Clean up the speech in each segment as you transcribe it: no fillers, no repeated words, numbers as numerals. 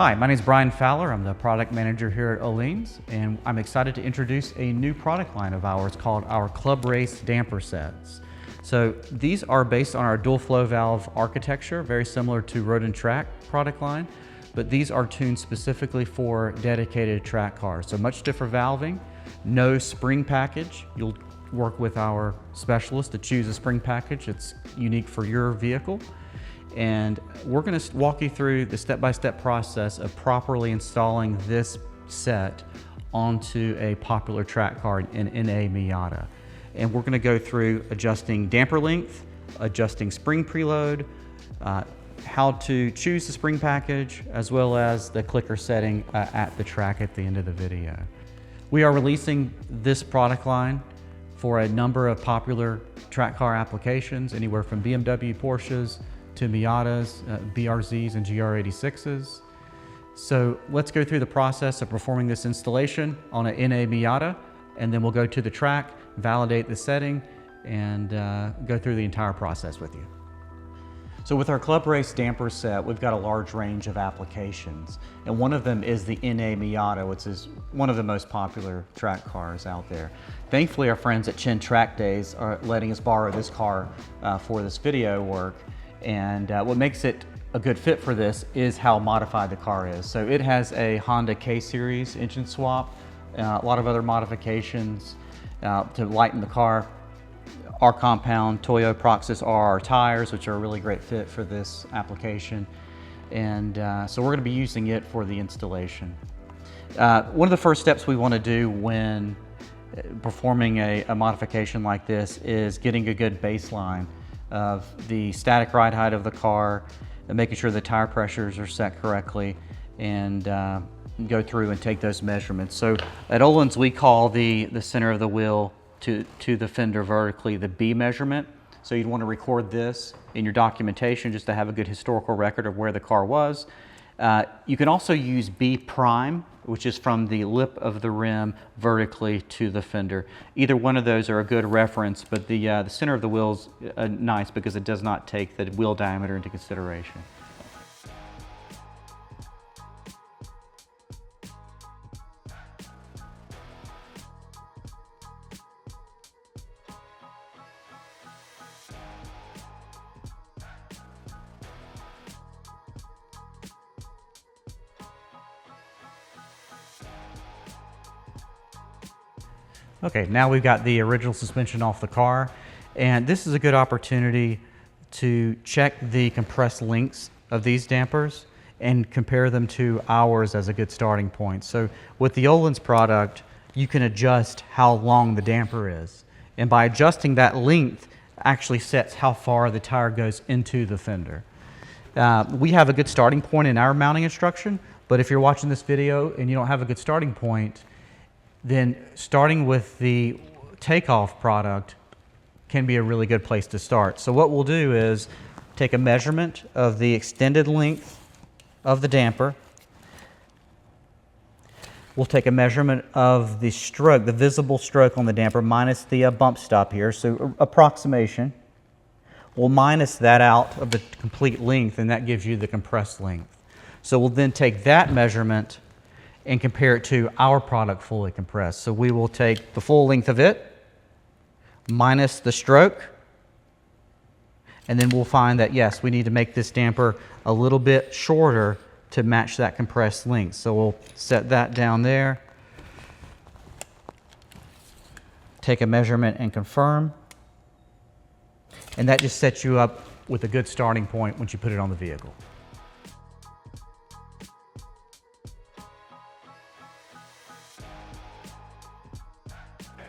Hi, my name is Brian Fowler. I'm the product manager here at Öhlins, and I'm excited to introduce a new product line of ours called our Club Race damper sets. So these are based on our dual flow valve architecture, very similar to Road and Track product line, but these are tuned specifically for dedicated track cars. So much stiffer valving, no spring package. You'll work with our specialist to choose a spring package that's unique for your vehicle. And we're going to walk you through the step-by-step process of properly installing this set onto a popular track car in NA Miata. And we're going to go through adjusting damper length, adjusting spring preload, how to choose the spring package, as well as the clicker setting at the track at the end of the video. We are releasing this product line for a number of popular track car applications, anywhere from BMW, Porsches, to Miatas, BRZs, and GR86s. So let's go through the process of performing this installation on a NA Miata, and then we'll go to the track, validate the setting, and go through the entire process with you. So with our Club Race damper set, we've got a large range of applications, and one of them is the NA Miata, which is one of the most popular track cars out there. Thankfully, our friends at Chin Track Days are letting us borrow this car for this video work. And what makes it a good fit for this is how modified the car is. So it has a Honda K-Series engine swap, a lot of other modifications to lighten the car. Our compound Toyo Proxys RR tires, which are a really great fit for this application. And so we're going to be using it for the installation. One of the first steps we want to do when performing a modification like this is getting a good baseline of the static ride height of the car, and making sure the tire pressures are set correctly, and go through and take those measurements. So at Öhlins, we call the center of the wheel to the fender vertically the B measurement. So you'd want to record this in your documentation just to have a good historical record of where the car was. You can also use B prime, which is from the lip of the rim vertically to the fender. Either one of those are a good reference, but the center of the wheel is nice because it does not take the wheel diameter into consideration. Okay, now we've got the original suspension off the car, and this is a good opportunity to check the compressed lengths of these dampers and compare them to ours as a good starting point. So with the Öhlins product, you can adjust how long the damper is, and by adjusting that length actually sets how far the tire goes into the fender. We have a good starting point in our mounting instruction, but if you're watching this video and you don't have a good starting point, then starting with the takeoff product can be a really good place to start. So what we'll do is take a measurement of the extended length of the damper. We'll take a measurement of the stroke, the visible stroke on the damper, minus the bump stop here, so approximation. We'll minus that out of the complete length, and that gives you the compressed length. So we'll then take that measurement and compare it to our product fully compressed. So we will take the full length of it, minus the stroke, and then we'll find that, yes, we need to make this damper a little bit shorter to match that compressed length. So we'll set that down there, take a measurement and confirm, and that just sets you up with a good starting point once you put it on the vehicle.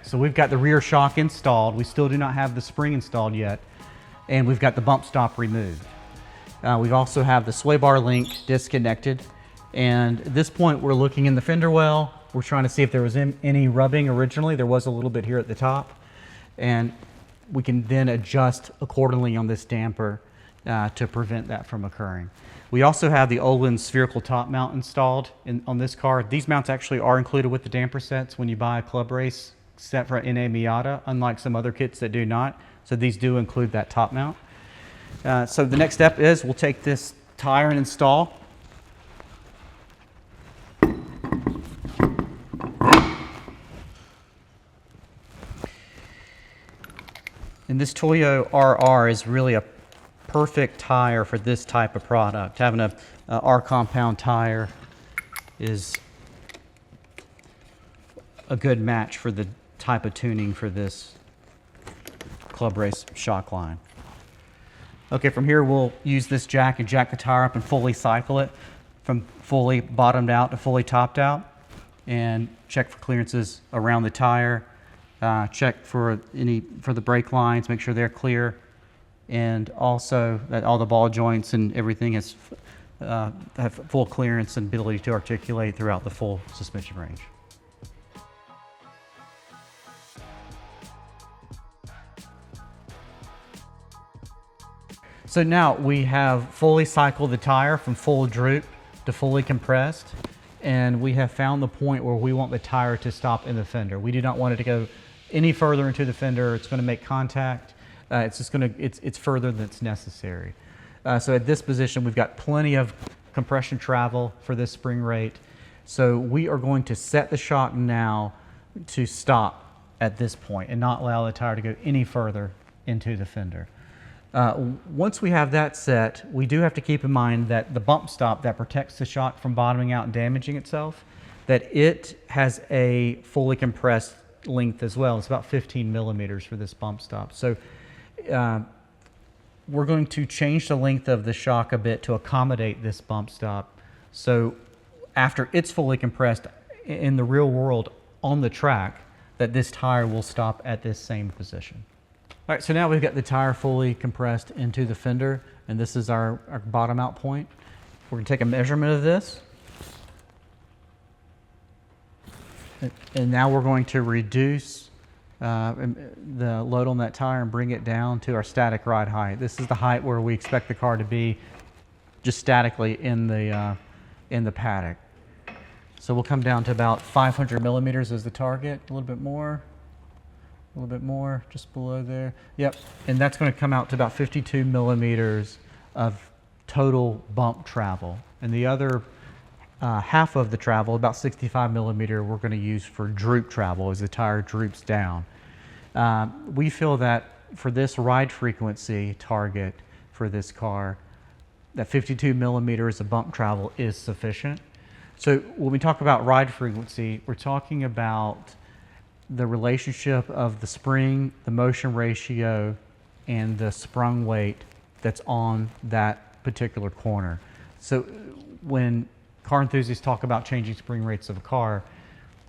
So we've got the rear shock installed. We still do not have the spring installed yet, and we've got the bump stop removed. We also have the sway bar link disconnected, and at this point we're looking in the fender well. We're trying to see if there was any rubbing originally. There was a little bit here at the top, and we can then adjust accordingly on this damper to prevent that from occurring. We also have the Öhlins spherical top mount installed on this car. These mounts actually are included with the damper sets when you buy a Club Race set for NA Miata, unlike some other kits that do not. So these do include that top mount. So the next step is we'll take this tire and install. And this Toyo RR is really a perfect tire for this type of product. Having a R compound tire is a good match for the type of tuning for this Club Race shock line. Okay, from here we'll use this jack and jack the tire up and fully cycle it from fully bottomed out to fully topped out, and check for clearances around the tire, check for the brake lines, make sure they're clear, and also that all the ball joints and everything has have full clearance and ability to articulate throughout the full suspension range. So now we have fully cycled the tire from full droop to fully compressed, and we have found the point where we want the tire to stop in the fender. We do not want it to go any further into the fender. It's going to make contact. It's further than it's necessary. So at this position, we've got plenty of compression travel for this spring rate. So we are going to set the shock now to stop at this point and not allow the tire to go any further into the fender. Once we have that set, we do have to keep in mind that the bump stop that protects the shock from bottoming out and damaging itself, that it has a fully compressed length as well. It's about 15 millimeters for this bump stop. So we're going to change the length of the shock a bit to accommodate this bump stop. So after it's fully compressed in the real world on the track, that this tire will stop at this same position. All right, so now we've got the tire fully compressed into the fender, and this is our bottom out point. We're going to take a measurement of this. And now we're going to reduce the load on that tire and bring it down to our static ride height. This is the height where we expect the car to be just statically in the paddock. So we'll come down to about 500 millimeters as the target, a little bit more, just below there. Yep, and that's going to come out to about 52 millimeters of total bump travel. And the other half of the travel, about 65 millimeter, we're going to use for droop travel as the tire droops down. We feel that for this ride frequency target for this car, that 52 millimeters of bump travel is sufficient. So when we talk about ride frequency, we're talking about the relationship of the spring, the motion ratio, and the sprung weight that's on that particular corner. So when car enthusiasts talk about changing spring rates of a car,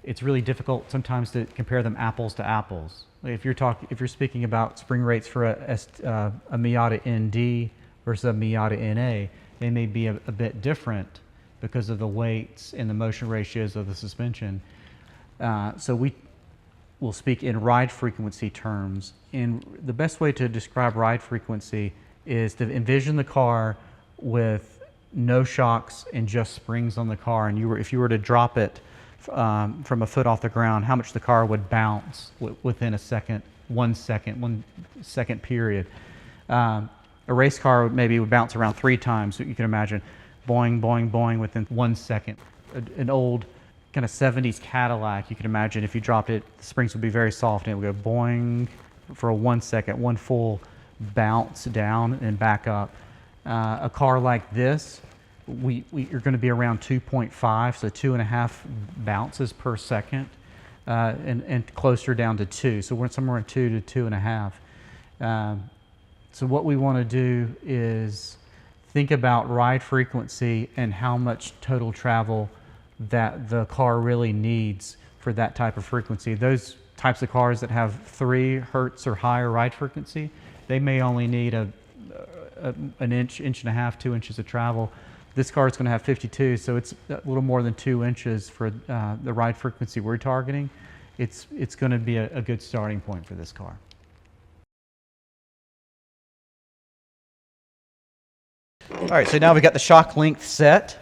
it's really difficult sometimes to compare them apples to apples. If you're speaking about spring rates for a Miata ND versus a Miata NA, they may be a bit different because of the weights and the motion ratios of the suspension. So we will speak in ride frequency terms. And the best way to describe ride frequency is to envision the car with no shocks and just springs on the car. And if you were to drop it from a foot off the ground, how much the car would bounce within a 1 second period. A race car maybe would bounce around 3 times. So you can imagine boing, boing, boing within 1 second. An old kind of 70s Cadillac, you can imagine if you dropped it, the springs would be very soft and it would go boing for 1 second, one full bounce down and back up. A car like this, you're going to be around 2.5, so 2.5 bounces per second, and closer down to 2. So we're somewhere in 2 to 2.5. So what we want to do is think about ride frequency and how much total travel that the car really needs for that type of frequency. Those types of cars that have 3 hertz or higher ride frequency, they may only need an inch, inch and a half, 2 inches of travel. This car is going to have 52, so it's a little more than 2 inches for the ride frequency we're targeting. It's going to be a good starting point for this car. All right, so now we've got the shock length set,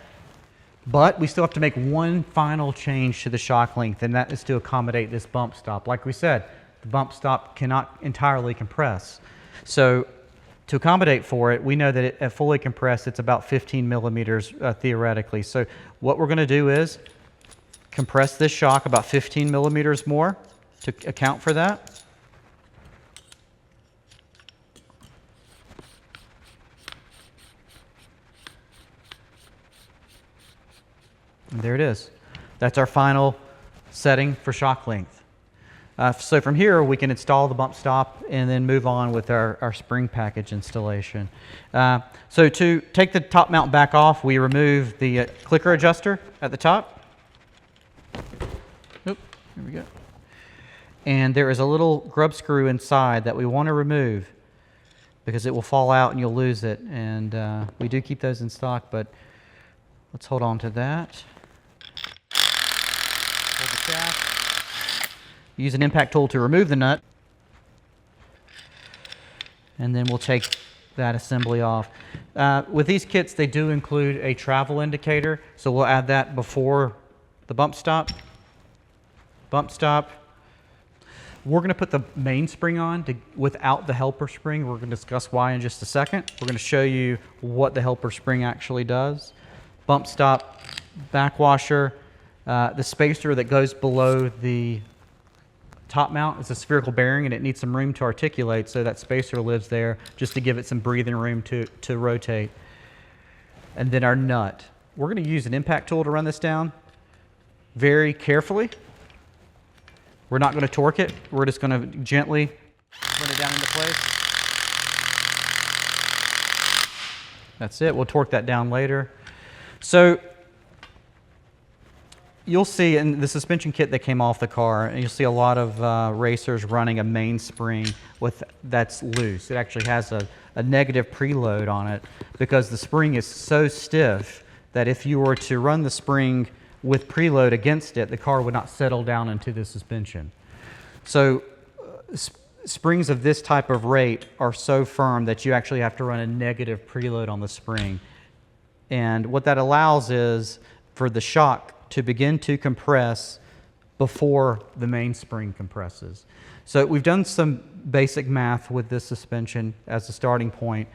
but we still have to make one final change to the shock length, and that is to accommodate this bump stop. Like we said, the bump stop cannot entirely compress. So to accommodate for it, we know that at fully compressed, it's about 15 millimeters theoretically. So what we're going to do is compress this shock about 15 millimeters more to account for that. And there it is. That's our final setting for shock length. So from here, we can install the bump stop and then move on with our spring package installation. So to take the top mount back off, we remove the clicker adjuster at the top. Oop, here we go. And there is a little grub screw inside that we want to remove because it will fall out and you'll lose it. And we do keep those in stock, but let's hold on to that. Hold the shaft. Use an impact tool to remove the nut. And then we'll take that assembly off. With these kits, they do include a travel indicator, so we'll add that before the bump stop. Bump stop. We're going to put the mainspring on without the helper spring. We're going to discuss why in just a second. We're going to show you what the helper spring actually does. Bump stop, back washer, the spacer that goes below the top mount is a spherical bearing and it needs some room to articulate, so that spacer lives there just to give it some breathing room to rotate. And then our nut. We're going to use an impact tool to run this down very carefully. We're not going to torque it. We're just going to gently run it down into place. That's it. We'll torque that down later. So you'll see in the suspension kit that came off the car, and you'll see a lot of racers running a mainspring that's loose. It actually has a negative preload on it because the spring is so stiff that if you were to run the spring with preload against it, the car would not settle down into the suspension. So springs of this type of rate are so firm that you actually have to run a negative preload on the spring. And what that allows is for the shock to begin to compress before the mainspring compresses. So we've done some basic math with this suspension as a starting point,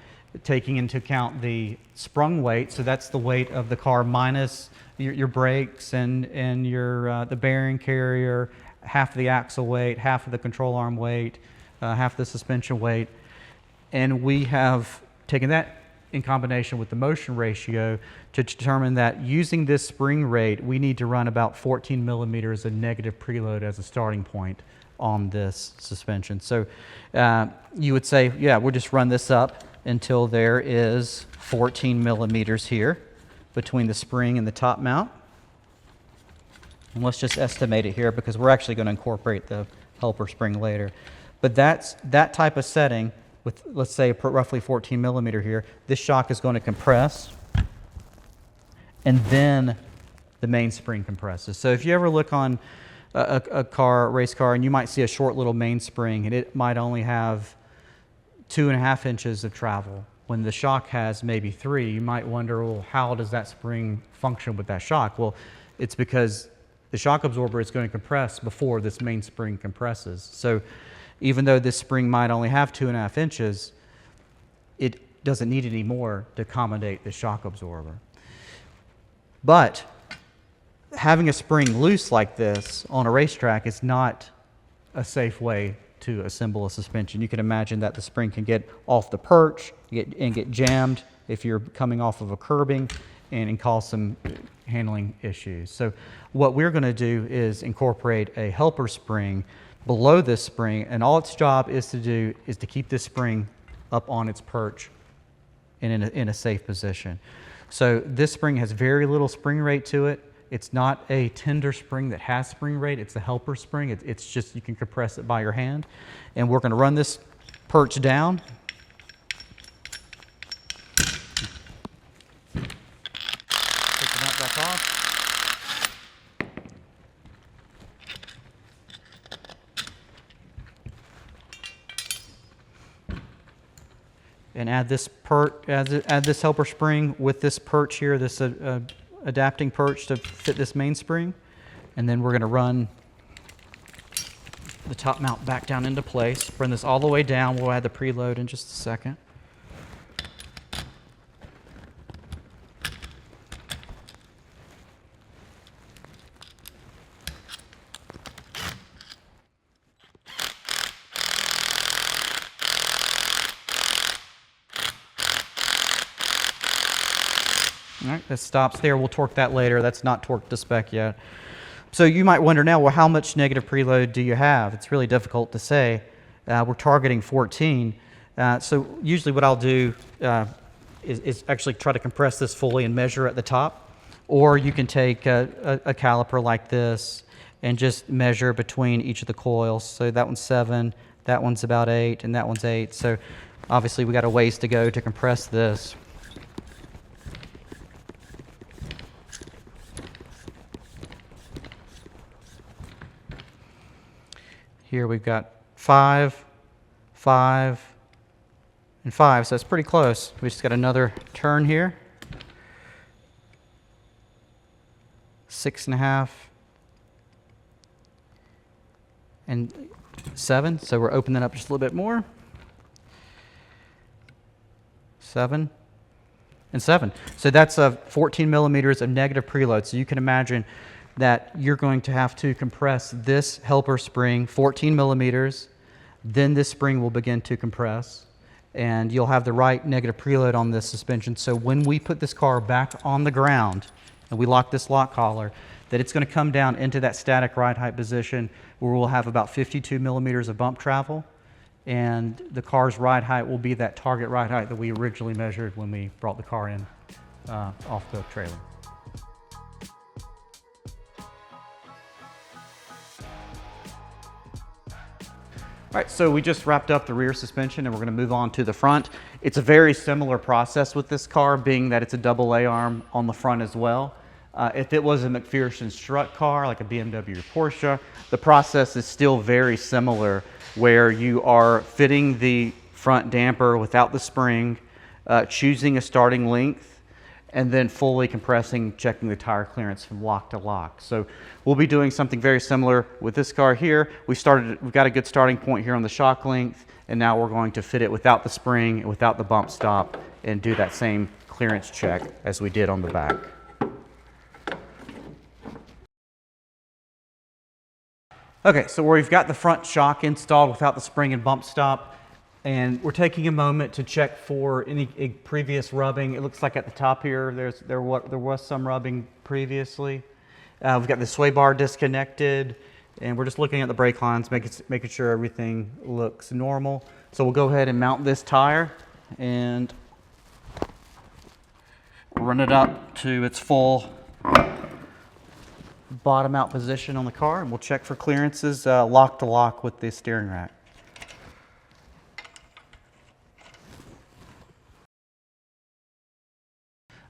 taking into account the sprung weight. So that's the weight of the car minus your brakes and your the bearing carrier, half the axle weight, half of the control arm weight, half the suspension weight. And we have taken that in combination with the motion ratio to determine that using this spring rate, we need to run about 14 millimeters of negative preload as a starting point on this suspension. So you would say, yeah, we'll just run this up until there is 14 millimeters here between the spring and the top mount. And let's just estimate it here because we're actually going to incorporate the helper spring later. But that type of setting with, let's say, roughly 14 millimeter here, this shock is going to compress, and then the mainspring compresses. So if you ever look on a race car, and you might see a short little mainspring, and it might only have 2.5 inches of travel. When the shock has maybe 3, you might wonder, well, how does that spring function with that shock? Well, it's because the shock absorber is going to compress before this mainspring compresses. So even though this spring might only have 2.5 inches, it doesn't need any more to accommodate the shock absorber. But having a spring loose like this on a racetrack is not a safe way to assemble a suspension. You can imagine that the spring can get off the perch and get jammed if you're coming off of a curbing and cause some handling issues. So what we're going to do is incorporate a helper spring below this spring, and all its job is to keep this spring up on its perch and in a safe position. So this spring has very little spring rate to it. It's not a tender spring that has spring rate. It's a helper spring. It's just you can compress it by your hand. And we're going to run this perch down. Take the nut back off. And add this add this helper spring with this perch here, this adapting perch to fit this mainspring. And then we're going to run the top mount back down into place. Bring this all the way down. We'll add the preload in just a second. All right, this stops there. We'll torque that later. That's not torqued to spec yet. So you might wonder now, well, how much negative preload do you have? It's really difficult to say. We're targeting 14. So usually what I'll do is actually try to compress this fully and measure at the top. Or you can take a caliper like this and just measure between each of the coils. So that one's 7, that one's about 8, and that one's 8. So obviously we got a ways to go to compress this. Here we've got 5, 5, and 5, so it's pretty close. We just got another turn here. 6.5 and 7, so we're opening up just a little bit more. 7 and 7. So that's 14 millimeters of negative preload. So you can imagine that you're going to have to compress this helper spring 14 millimeters, then this spring will begin to compress, and you'll have the right negative preload on this suspension. So when we put this car back on the ground and we lock this lock collar, that it's going to come down into that static ride height position where we'll have about 52 millimeters of bump travel, and the car's ride height will be that target ride height that we originally measured when we brought the car in off the trailer. All right, so we just wrapped up the rear suspension and we're going to move on to the front. It's a very similar process with this car, being that it's a double A-arm on the front as well. If it was a McPherson strut car, like a BMW or Porsche, the process is still very similar, where you are fitting the front damper without the spring, choosing a starting length, and then fully compressing, checking the tire clearance from lock to lock. So we'll be doing something very similar with this car here. We've got a good starting point here on the shock length, and now we're going to fit it without the spring and without the bump stop and do that same clearance check as we did on the back. Okay, so we've got the front shock installed without the spring and bump stop, and we're taking a moment to check for any previous rubbing. It looks like at the top here, there was some rubbing previously. We've got the sway bar disconnected, and we're just looking at the brake lines, making sure everything looks normal. So we'll go ahead and mount this tire and run it up to its full bottom out position on the car, and we'll check for clearances lock to lock with the steering rack.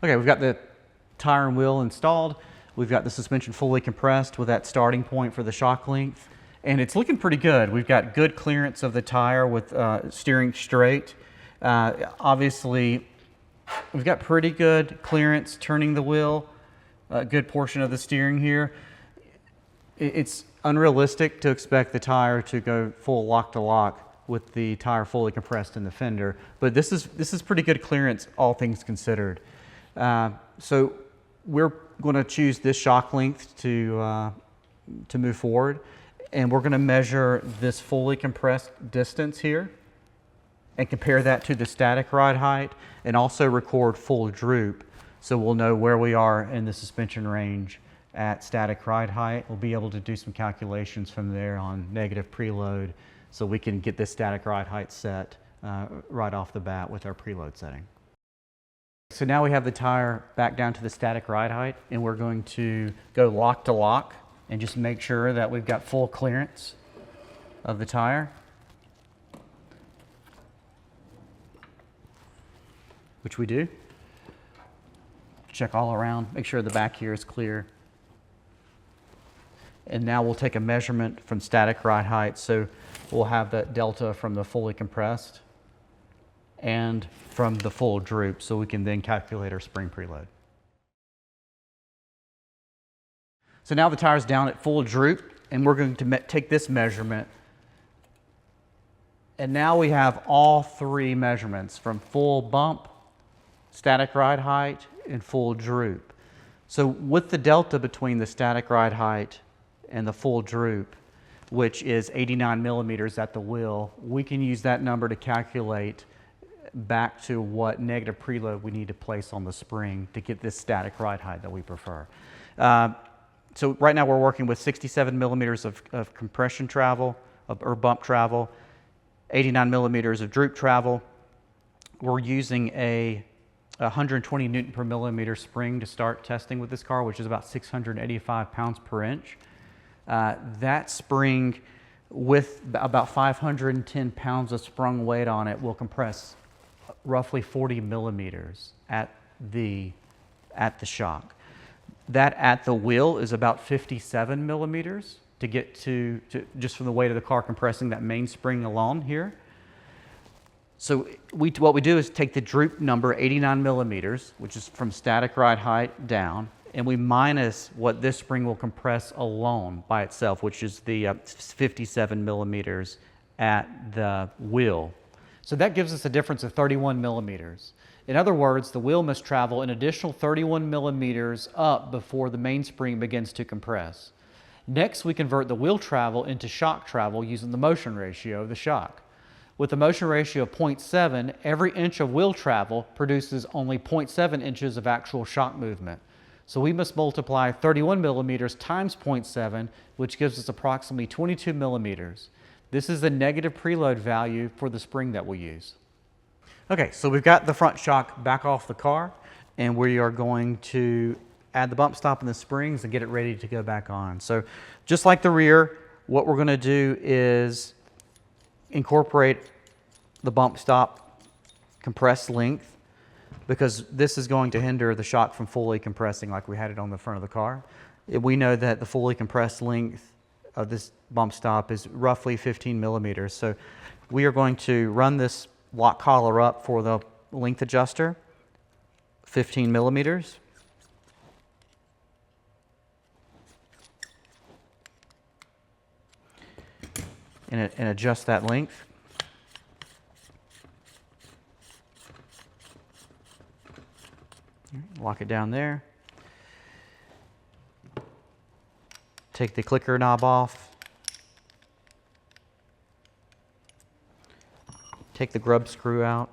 Okay, we've got the tire and wheel installed. We've got the suspension fully compressed with that starting point for the shock length, and it's looking pretty good. We've got good clearance of the tire with steering straight. Obviously, we've got pretty good clearance turning the wheel, a good portion of the steering here. It's unrealistic to expect the tire to go full lock to lock with the tire fully compressed in the fender, but this is pretty good clearance, all things considered. So we're going to choose this shock length to move forward, and we're going to measure this fully compressed distance here and compare that to the static ride height, and also record full droop, so we'll know where we are in the suspension range at static ride height. We'll be able to do some calculations from there on negative preload, so we can get this static ride height set right off the bat with our preload setting. So now we have the tire back down to the static ride height, and we're going to go lock to lock and just make sure that we've got full clearance of the tire, which we do. Check all around, make sure the back here is clear. And now we'll take a measurement from static ride height, so we'll have that delta from the fully compressed and from the full droop, so we can then calculate our spring preload. So now the tire's down at full droop, and we're going to take this measurement, and now we have all three measurements from full bump, static ride height, and full droop. So with the delta between the static ride height and the full droop, which is 89 millimeters at the wheel, we can use that number to calculate back to what negative preload we need to place on the spring to get this static ride height that we prefer. So right now we're working with 67 millimeters of compression travel, or bump travel, 89 millimeters of droop travel. We're using a 120 Newton per millimeter spring to start testing with this car, which is about 685 pounds per inch. That spring, with about 510 pounds of sprung weight on it, will compress roughly 40 millimeters at the shock. That at the wheel is about 57 millimeters to get to just from the weight of the car compressing that main spring along here. So what we do is take the droop number, 89 millimeters, which is from static ride height down, and we minus what this spring will compress alone by itself, which is the 57 millimeters at the wheel. So that gives us a difference of 31 millimeters. In other words, the wheel must travel an additional 31 millimeters up before the mainspring begins to compress. Next, we convert the wheel travel into shock travel using the motion ratio of the shock. With the motion ratio of 0.7, every inch of wheel travel produces only 0.7 inches of actual shock movement. So we must multiply 31 millimeters times 0.7, which gives us approximately 22 millimeters. This is the negative preload value for the spring that we use. Okay, so we've got the front shock back off the car, and we are going to add the bump stop and the springs and get it ready to go back on. So just like the rear, what we're going to do is incorporate the bump stop compressed length, because this is going to hinder the shock from fully compressing like we had it on the front of the car. We know that the fully compressed length of this bump stop is roughly 15 millimeters. So we are going to run this lock collar up for the length adjuster, 15 millimeters. And adjust that length. Lock it down there. Take the clicker knob off. Take the grub screw out.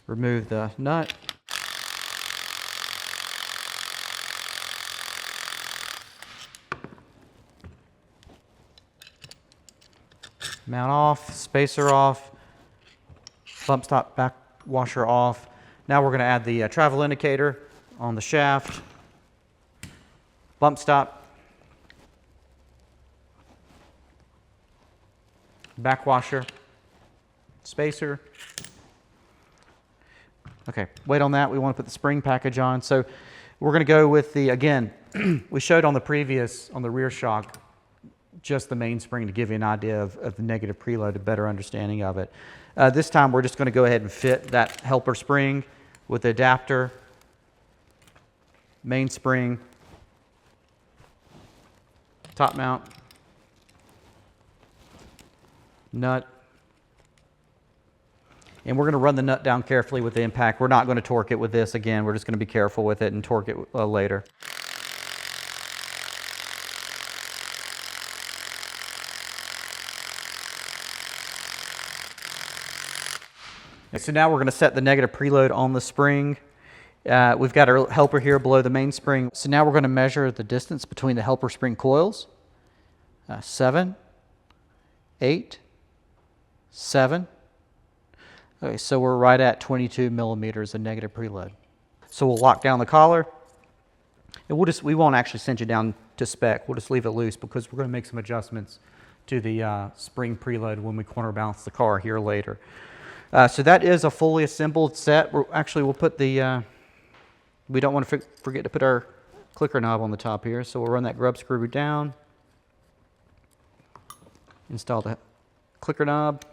Remove the nut. Mount off, spacer off, bump stop back washer off. Now we're going to add the travel indicator on the shaft, bump stop, back washer, spacer. Okay, wait on that. We want to put the spring package on. So we're going to go with the, again, we showed on the previous, on the rear shock, just the mainspring to give you an idea of the negative preload, a better understanding of it. This time we're just going to go ahead and fit that helper spring with the adapter, mainspring, top mount, nut, and we're going to run the nut down carefully with the impact. We're not going to torque it with this. Again, we're just going to be careful with it and torque it later. So now we're going to set the negative preload on the spring. We've got our helper here below the mainspring. So now we're going to measure the distance between the helper spring coils. 7, 8, 7. Okay, so we're right at 22 millimeters of negative preload. So we'll lock down the collar. And we won't actually send you down to spec. We'll just leave it loose because we're going to make some adjustments to the spring preload when we corner balance the car here later. So that is a fully assembled set. We'll put the, we don't want to forget to put our clicker knob on the top here. So we'll run that grub screw down, install the clicker knob.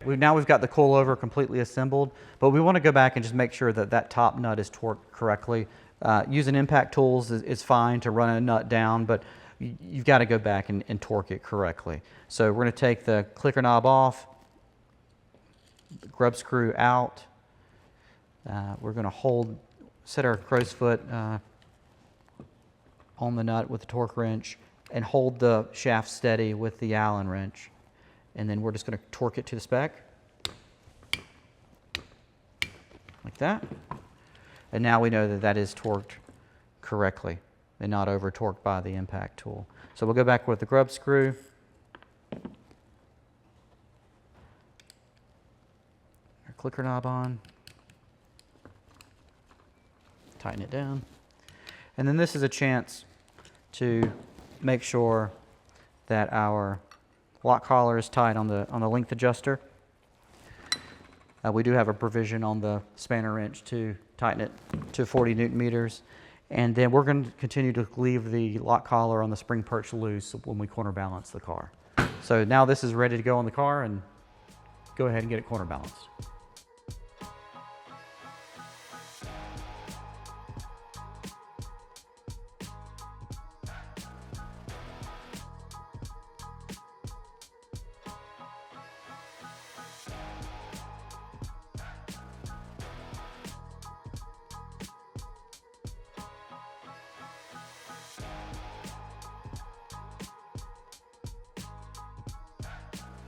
Now we've got the coilover completely assembled, but we want to go back and just make sure that that top nut is torqued correctly. Using impact tools is fine to run a nut down, but you've got to go back and torque it correctly. So we're going to take the clicker knob off, the grub screw out. We're going to set our crow's foot on the nut with the torque wrench, and hold the shaft steady with the Allen wrench. And then we're just going to torque it to the spec. Like that. And now we know that that is torqued correctly and not over torqued by the impact tool. So we'll go back with the grub screw. Our clicker knob on. Tighten it down. And then this is a chance to make sure that our lock collar is tight on the length adjuster. We do have a provision on the spanner wrench to tighten it to 40 Newton meters. And then we're going to continue to leave the lock collar on the spring perch loose when we corner balance the car. So now this is ready to go on the car, and go ahead and get it corner balanced.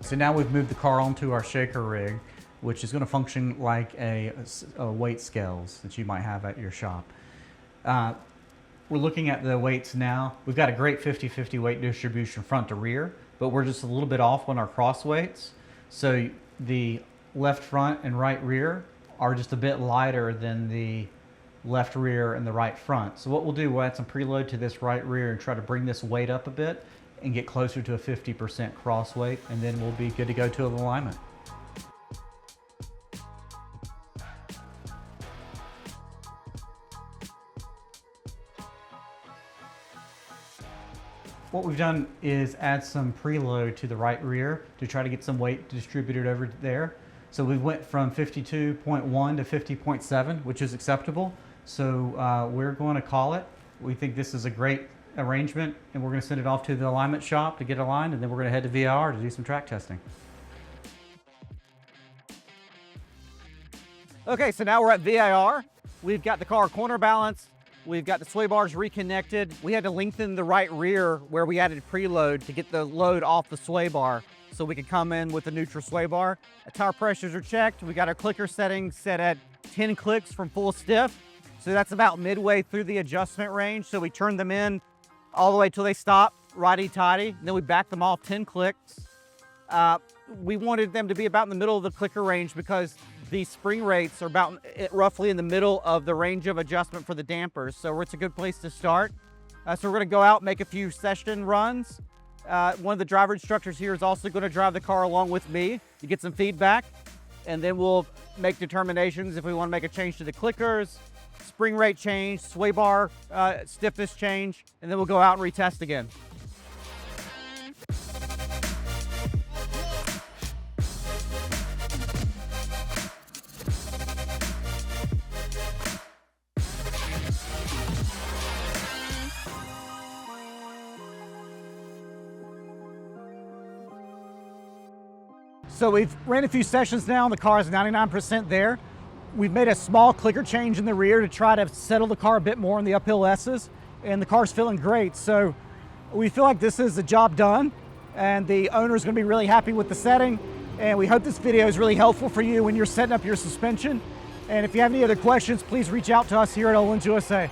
So now we've moved the car onto our shaker rig, which is going to function like a weight scales that you might have at your shop. We're looking at the weights now. We've got a great 50-50 weight distribution front to rear, but we're just a little bit off on our cross weights. So the left front and right rear are just a bit lighter than the left rear and the right front. So what we'll do, we'll add some preload to this right rear and try to bring this weight up a bit and get closer to a 50% cross weight, and then we'll be good to go to alignment. What we've done is add some preload to the right rear to try to get some weight distributed over there. So we went from 52.1 to 50.7, which is acceptable. So we're going to call it. We think this is a great arrangement, and we're going to send it off to the alignment shop to get aligned, and then we're going to head to VIR to do some track testing. Okay, so now we're at VIR. We've got the car corner balanced. We've got the sway bars reconnected. We had to lengthen the right rear where we added preload to get the load off the sway bar so we could come in with the neutral sway bar. The tire pressures are checked. We got our clicker settings set at 10 clicks from full stiff. So that's about midway through the adjustment range. So we turn them in all the way till they stop, righty-tighty. Then we back them off 10 clicks. We wanted them to be about in the middle of the clicker range because the spring rates are about roughly in the middle of the range of adjustment for the dampers. So it's a good place to start. So we're gonna go out, make a few session runs. One of the driver instructors here is also gonna drive the car along with me to get some feedback. And then we'll make determinations if we wanna make a change to the clickers, spring rate change, sway bar stiffness change, and then we'll go out and retest again. So we've ran a few sessions now, and the car is 99% there. We've made a small clicker change in the rear to try to settle the car a bit more in the uphill S's, and the car's feeling great. So we feel like this is a job done, and the owner is going to be really happy with the setting. And we hope this video is really helpful for you when you're setting up your suspension. And if you have any other questions, please reach out to us here at Öhlins USA.